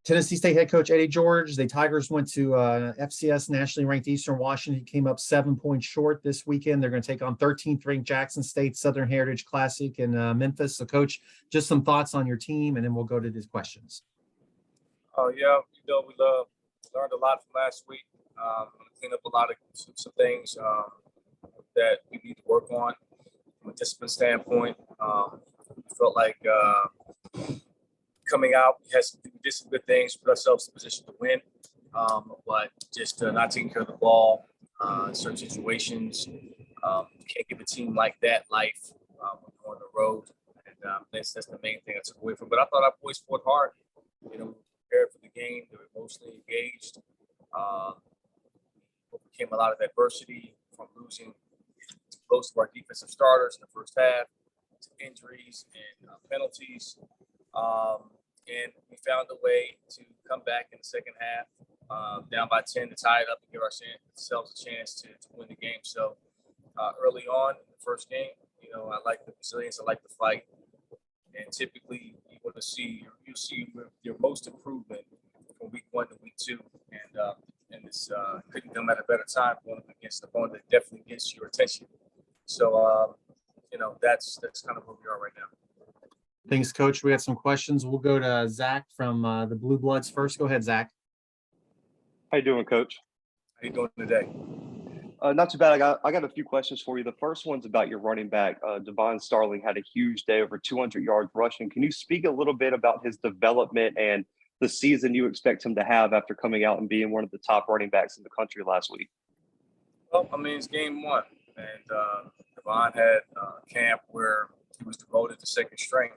Tennessee State head coach Eddie George. The Tigers went to FCS nationally ranked Eastern Washington. Came up 7 points short this weekend. They're going to take on 13th ranked Jackson State Southern Heritage Classic in Memphis. So, Coach, just some thoughts on your team, and then we'll go to these questions. Yeah, we learned a lot from last week. Cleaned up a lot of some things that we need to work on from a discipline standpoint. Felt like coming out, we did some good things, put ourselves in position to win, but just not taking care of the ball in certain situations. You can't give a team like that life when you're on the road, and that's the main thing I took away from it. But I thought our boys fought hard. We were prepared for the game. They were emotionally engaged. Overcame a lot of adversity from losing most of our defensive starters in the first half to injuries and penalties. And we found a way to come back in the second half, down by 10 to tie it up and give ourselves a chance to win the game. So early on in the first game, I like the resilience, I like the fight. And typically you'll see your most improvement from week 1 to week 2. And this couldn't come at a better time going up against an opponent that definitely gets your attention. So, that's kind of where we are right now. Thanks, Coach. We got some questions. We'll go to Zach from the Bluebloods first. Go ahead, Zach. How you doing, Coach? How you doing today? Not too bad. I got a few questions for you. The first one's about your running back. Starling had a huge day, over 200 yards rushing. Can you speak a little bit about his development and the season you expect him to have after coming out and being one of the top running backs in the country last week? Well, it's game 1. And Devon had camp where he was demoted to second string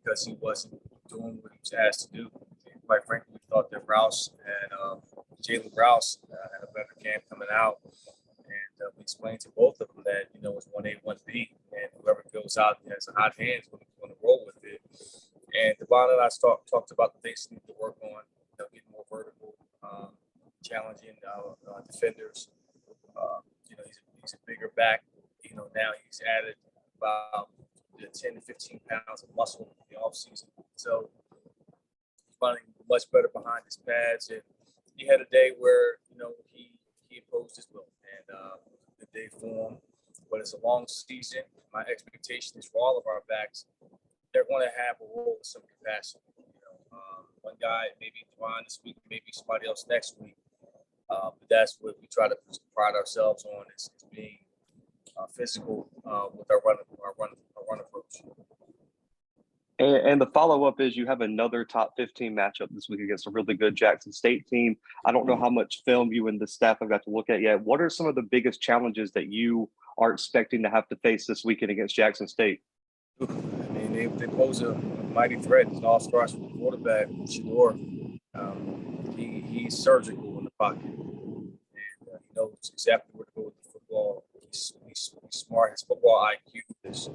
because he wasn't doing what he was asked to do. And quite frankly, we thought that Rouse and Jalen Rouse had a better camp coming out. And we explained to both of them that, it's 1A, 1B. And whoever goes out and has a hot hand is going to roll with it. And Devon and I talked about the things we need to work on, getting more vertical, challenging defenders. He's a bigger back. Now he's added about 10 to 15 pounds of muscle in the offseason. So he's running much better behind his pads. And he had a day where, he imposed his will. And the day for him. But it's a long season. My expectation is for all of our backs, they're going to have a role in some capacity. One guy, maybe Devon this week, maybe somebody else next week. But that's what we try to pride ourselves on is being physical with our run approach. And the follow-up is you have another top 15 matchup this week against a really good Jackson State team. I don't know how much film you and the staff have got to look at yet. What are some of the biggest challenges that you are expecting to have to face this weekend against Jackson State? They pose a mighty threat. It's an all-star quarterback, Shador. He's surgical in the pocket. And he knows exactly where to go with the football. He's smart. His football IQ is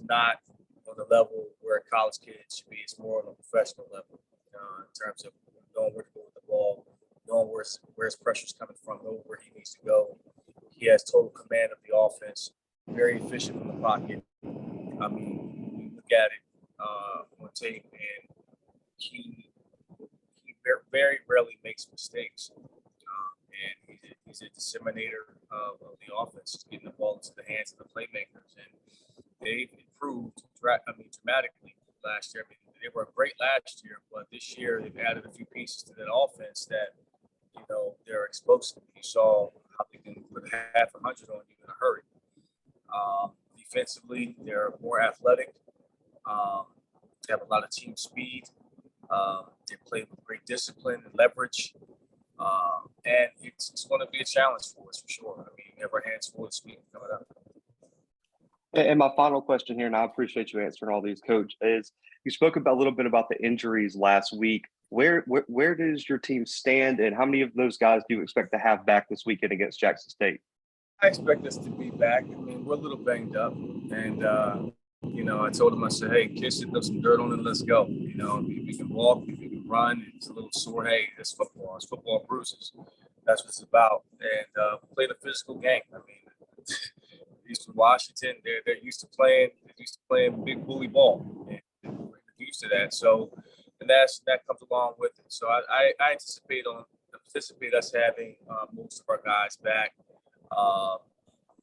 not on the level where a college kid should be. It's more on a professional level in terms of knowing where to go with the ball, knowing where his pressure's coming from, knowing where he needs to go. He has total command of the offense, very efficient from the pocket. You look at it on tape, and he very rarely makes mistakes. And he's a disseminator of the offense, getting the ball into the hands of the playmakers. And they've improved dramatically last year. They were great last year, but this year they've added a few pieces to that offense that, they're explosive. You saw how they can put half 100 on you in a hurry. Defensively, they're more athletic. They have a lot of team speed. They play with great discipline and leverage. And it's going to be a challenge for us for sure. We have our hands full this week coming up. And my final question here, and I appreciate you answering all these, Coach, is you spoke a little bit about the injuries last week. Where does your team stand, and how many of those guys do you expect to have back this weekend against Jackson State? I expect us to be back. We're a little banged up, and I told him, I said, hey, kiss it, throw some dirt on it, let's go. If we can walk, if we can run, it's a little sore. Hey, it's football. It's football bruises. That's what it's about. And we played a physical game. Eastern Washington, they're used to playing big bully ball, and we're used to that. So and that comes along with it. So I anticipate us having most of our guys back.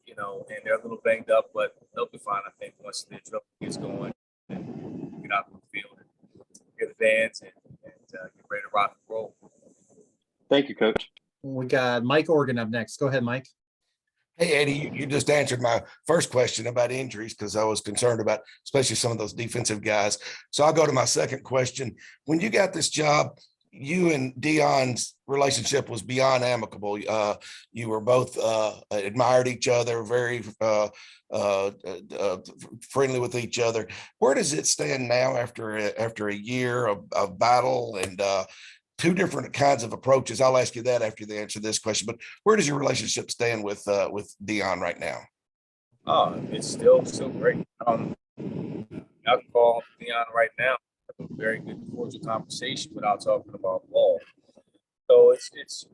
You know, and they're a little banged up, but they'll be fine. I think once the drill gets going, and get out on the field and get a dance and get ready to rock and roll. Thank you, Coach. We got Mike Organ up next. Go ahead, Mike. Hey, Eddie, you just answered my first question about injuries because I was concerned about especially some of those defensive guys. So I'll go to my second question. When you got this job, you and Deion's relationship was beyond amicable. You were both admired each other, very friendly with each other. Where does it stand now after a year of battle and two different kinds of approaches? I'll ask you that after the answer to this question. But where does your relationship stand with Deion right now? Oh, it's still great. I can call Deion right now. Have a very good cordial conversation without talking about ball. So it's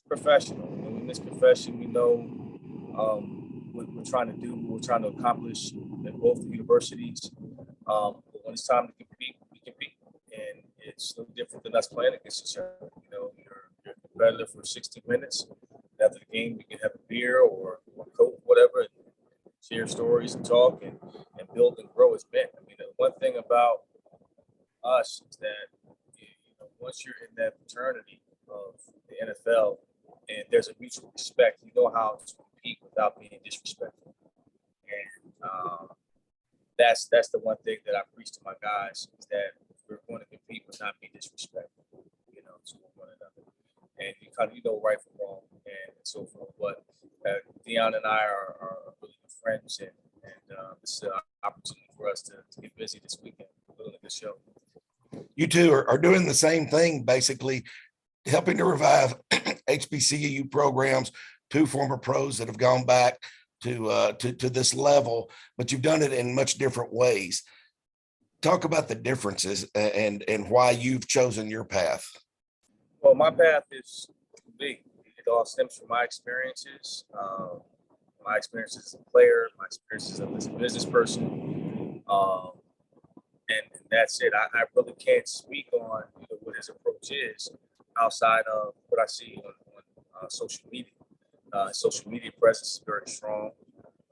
professional. In this profession, we know what we're trying to do, what we're trying to accomplish at both universities. But when it's time to compete, we compete. And it's no different than us playing against each other. You know, you're competitive for 60 minutes. After the game, we can have a beer or a Coke, whatever, and share stories and talk and build and grow as men. I mean, the one thing about us is that, you know, once you're in that fraternity of the NFL and there's a mutual respect, you know how to compete without being disrespectful. And that's the one thing that I preach to my guys is that we're going to compete but not be disrespectful, you know, to one another. And you kind of, you know, right from wrong and so forth. But Deion and I are really good friends, and this is an opportunity for us to get busy this weekend. We're doing a good show. You two are doing the same thing, basically helping to revive HBCU programs, two former pros that have gone back to this level, but you've done it in much different ways. Talk about the differences and why you've chosen your path. Well, my path is big. It all stems from my experiences as a player, my experiences as a business person. And that's it. I really can't speak on, you know, what his approach is outside of what I see on social media. Social media presence is very strong,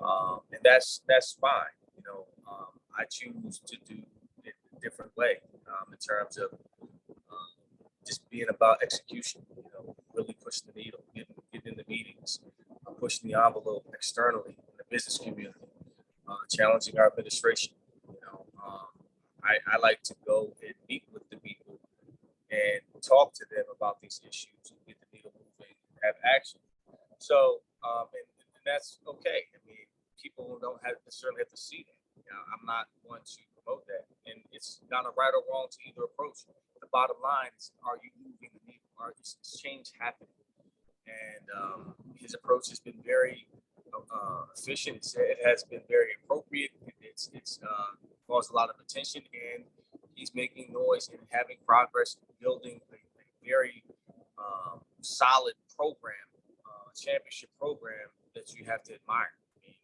and that's fine. You know, I choose to do it a different way in terms of just being about execution. You know, really pushing the needle, getting in the meetings, pushing the envelope externally in the business community, challenging our administration. You know, I like to go and meet with the people and talk to them about these issues and get the needle moving, have action. So, and that's okay. I mean, people don't necessarily have to see that. You know, I'm not one to promote that, and it's not a right or wrong to either approach. The bottom line is, are you moving the needle? Is change happening? And his approach has been very efficient. It has been very appropriate. It's caused a lot of attention, and he's making noise and having progress, building a very solid program, championship program that you have to admire. I mean,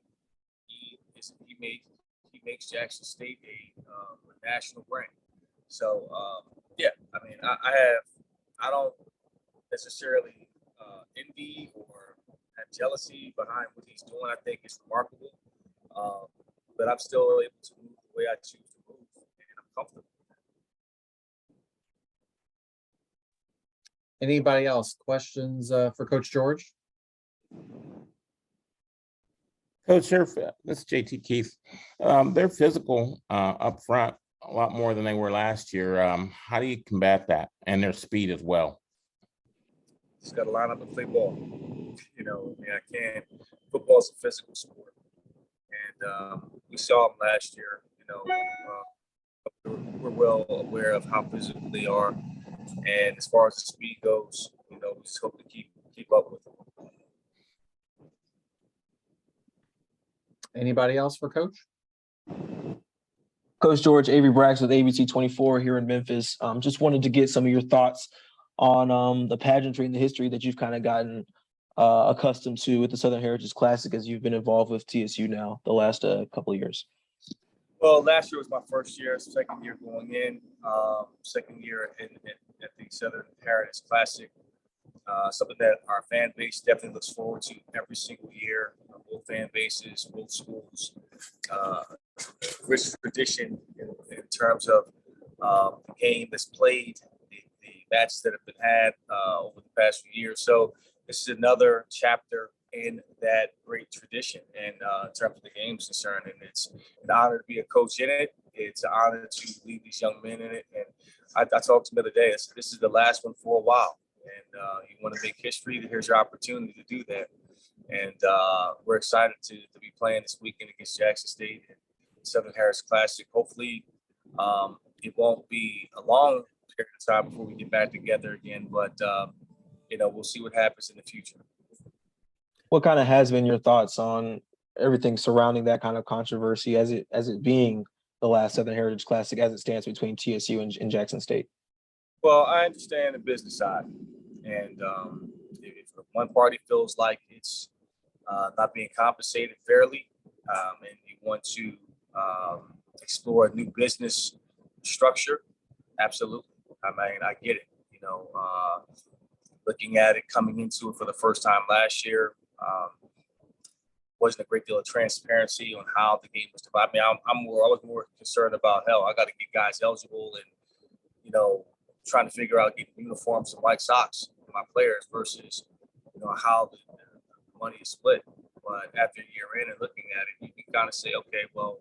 he makes Jackson State a national brand. So yeah, I mean, I don't necessarily envy or have jealousy behind what he's doing. I think it's remarkable, but I'm still able to move the way I choose to move, and I'm comfortable. Anybody else? Questions for Coach George? Coach, this is JT Keith. They're physical up front a lot more than they were last year. How do you combat that, and their speed as well? Just got to line up and play ball. You know, I mean, I can't. Football's a physical sport, and we saw them last year. You know, we're well aware of how physical they are, and as far as the speed goes, you know, we just hope to keep up with them. Anybody else for Coach? Coach George, Avery Braggs with ABC 24 here in Memphis. Just wanted to get some of your thoughts on the pageantry and the history that you've kind of gotten accustomed to with the Southern Heritage Classic as you've been involved with TSU now the last couple of years. Well, last year was my first year, second year going in, second year at the Southern Heritage Classic. Something that our fan base definitely looks forward to every single year. Both fan bases, both schools. Rich tradition in terms of the game that's played, the matches that have been had over the past few years. So this is another chapter in that great tradition, and in terms of the game's concerned, and it's an honor to be a coach in it. It's an honor to lead these young men in it, and I talked to them the other day. This is the last one for a while, and you want to make history. Here's your opportunity to do that, and we're excited to be playing this weekend against Jackson State and Southern Harris Classic. Hopefully, it won't be a long period of time before we get back together again, but we'll see what happens in the future. What kind of has been your thoughts on everything surrounding that kind of controversy as it being the last Southern Heritage Classic as it stands between TSU and Jackson State? Well, I understand the business side, and if one party feels like it's not being compensated fairly, and you want to explore a new business structure, absolutely. I mean, I get it. Looking at it coming into it for the first time last year, wasn't a great deal of transparency on how the game was divided. I mean, I was more concerned about, hell, I got to get guys eligible and, trying to figure out getting uniforms and white socks for my players versus, how the money is split. But after a year in and looking at it, you can kind of say, okay, well,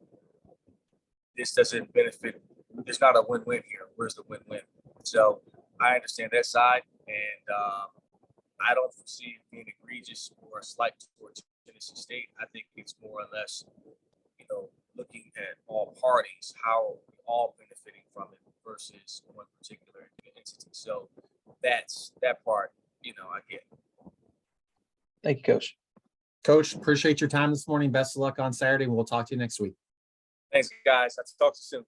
this doesn't benefit. There's not a win-win here. Where's the win-win? So I understand that side, and I don't foresee it being egregious or a slight towards Tennessee State. I think it's more or less, looking at all parties, how are we all benefiting from it versus one particular entity. So that's that part, I get. Thank you, Coach. Coach, appreciate your time this morning. Best of luck on Saturday. We'll talk to you next week. Thanks, guys. I'll talk to you soon.